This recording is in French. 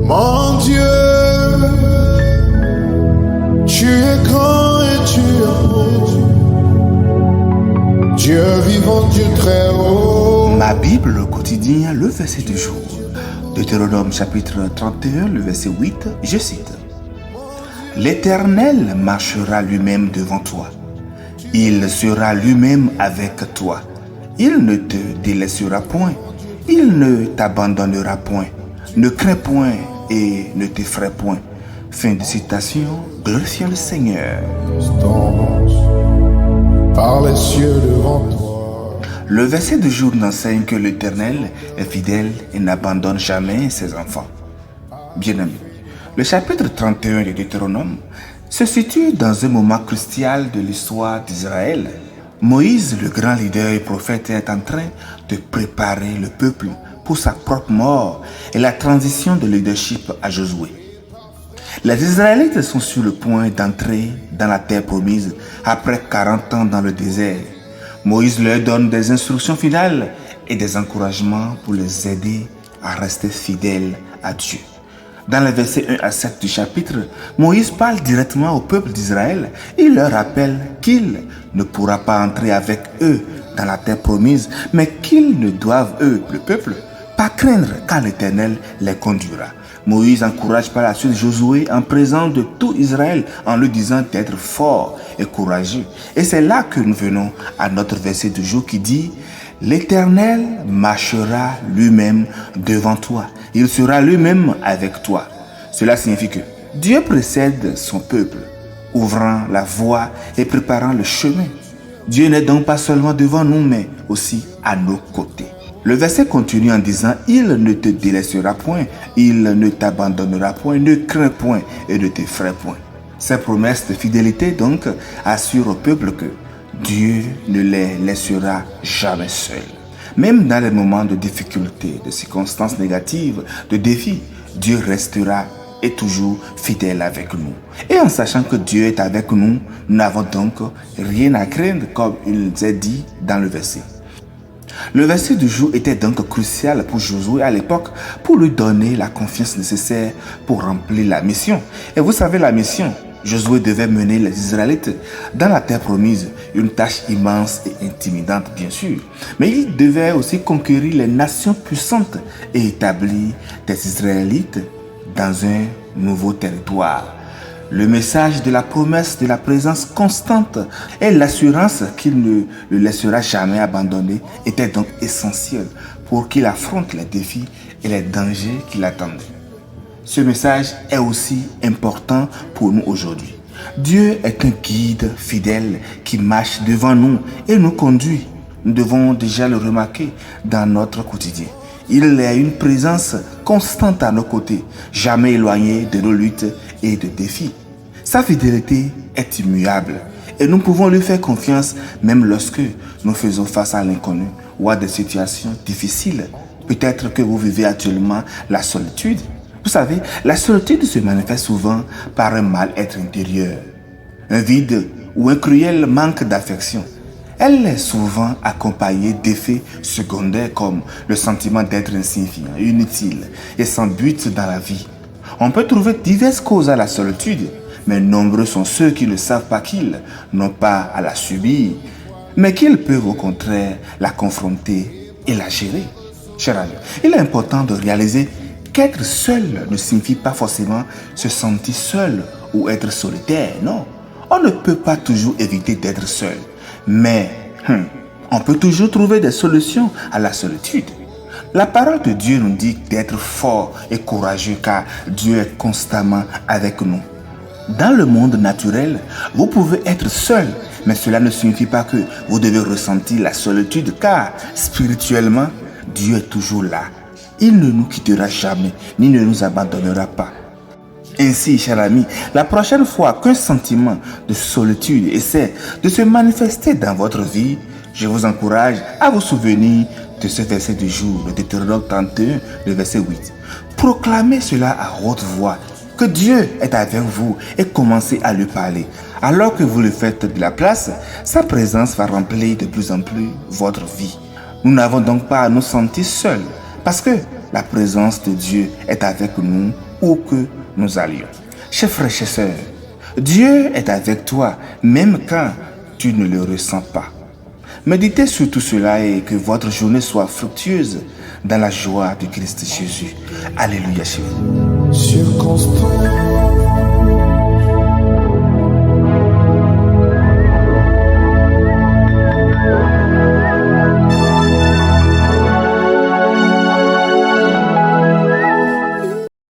Mon Dieu, tu es grand et tu es beau. Dieu vivant, Dieu très haut. Ma Bible au quotidien, le verset du jour. Deutéronome chapitre 31, le verset 8, je cite. L'Éternel marchera lui-même devant toi. Il sera lui-même avec toi. Il ne te délaissera point. Il ne t'abandonnera point. Ne crains point et ne t'effraie point. Fin de citation. Glorifions le Seigneur. Par les cieux devant toi. Le verset du jour nous enseigne que l'Éternel est fidèle et n'abandonne jamais ses enfants. Bien-aimés, le chapitre 31 de Deutéronome se situe dans un moment crucial de l'histoire d'Israël. Moïse, le grand leader et prophète, est en train de préparer le peuple pour sa propre mort et la transition de leadership à Josué. Les Israélites sont sur le point d'entrer dans la terre promise après 40 ans dans le désert. Moïse leur donne des instructions finales et des encouragements pour les aider à rester fidèles à Dieu. Dans les versets 1 à 7 du chapitre, Moïse parle directement au peuple d'Israël. Il leur rappelle qu'il ne pourra pas entrer avec eux dans la terre promise, mais qu'ils ne doivent, eux, le peuple, pas craindre car l'Éternel les conduira. Moïse encourage par la suite Josué en présence de tout Israël en lui disant d'être fort et courageux. Et c'est là que nous venons à notre verset du jour qui dit « L'Éternel marchera lui-même devant toi. Il sera lui-même avec toi. » Cela signifie que Dieu précède son peuple, ouvrant la voie et préparant le chemin. Dieu n'est donc pas seulement devant nous, mais aussi à nos côtés. Le verset continue en disant « Il ne te délaissera point, il ne t'abandonnera point, ne crains point et ne t'effraie point. » Ces promesses de fidélité donc assurent au peuple que Dieu ne les laissera jamais seuls. Même dans les moments de difficulté, de circonstances négatives, de défis, Dieu restera et toujours fidèle avec nous. Et en sachant que Dieu est avec nous, nous n'avons donc rien à craindre comme il nous est dit dans le verset. Le verset du jour était donc crucial pour Josué à l'époque pour lui donner la confiance nécessaire pour remplir la mission. Et vous savez la mission, Josué devait mener les Israélites dans la terre promise, une tâche immense et intimidante bien sûr. Mais il devait aussi conquérir les nations puissantes et établir des Israélites dans un nouveau territoire. Le message de la promesse de la présence constante et l'assurance qu'il ne le laissera jamais abandonner était donc essentiel pour qu'il affronte les défis et les dangers qui l'attendent. Ce message est aussi important pour nous aujourd'hui. Dieu est un guide fidèle qui marche devant nous et nous conduit. Nous devons déjà le remarquer dans notre quotidien. Il est une présence constante à nos côtés, jamais éloigné de nos luttes et de défis. Sa fidélité est immuable et nous pouvons lui faire confiance même lorsque nous faisons face à l'inconnu ou à des situations difficiles. Peut-être que vous vivez actuellement la solitude. Vous savez, la solitude se manifeste souvent par un mal-être intérieur, un vide ou un cruel manque d'affection. Elle est souvent accompagnée d'effets secondaires comme le sentiment d'être insignifiant, inutile et sans but dans la vie. On peut trouver diverses causes à la solitude, mais nombreux sont ceux qui ne savent pas qu'ils n'ont pas à la subir, mais qu'ils peuvent au contraire la confronter et la gérer. Chers amis, il est important de réaliser qu'être seul ne signifie pas forcément se sentir seul ou être solitaire, non. On ne peut pas toujours éviter d'être seul. Mais on peut toujours trouver des solutions à la solitude. La parole de Dieu nous dit d'être fort et courageux car Dieu est constamment avec nous. Dans le monde naturel, vous pouvez être seul, mais cela ne signifie pas que vous devez ressentir la solitude car spirituellement, Dieu est toujours là. Il ne nous quittera jamais, ni ne nous abandonnera pas. Ainsi, chers amis, la prochaine fois qu'un sentiment de solitude essaie de se manifester dans votre vie, je vous encourage à vous souvenir de ce verset du jour, le Deutéronome 31, le verset 8. Proclamez cela à haute voix, que Dieu est avec vous et commencez à lui parler. Alors que vous le faites de la place, sa présence va remplir de plus en plus votre vie. Nous n'avons donc pas à nous sentir seuls, parce que la présence de Dieu est avec nous où que nous allions. Chers frères, chers sœurs, Dieu est avec toi, même quand tu ne le ressens pas. Méditez sur tout cela et que votre journée soit fructueuse dans la joie de Christ Jésus. Alléluia chez vous. circonstance.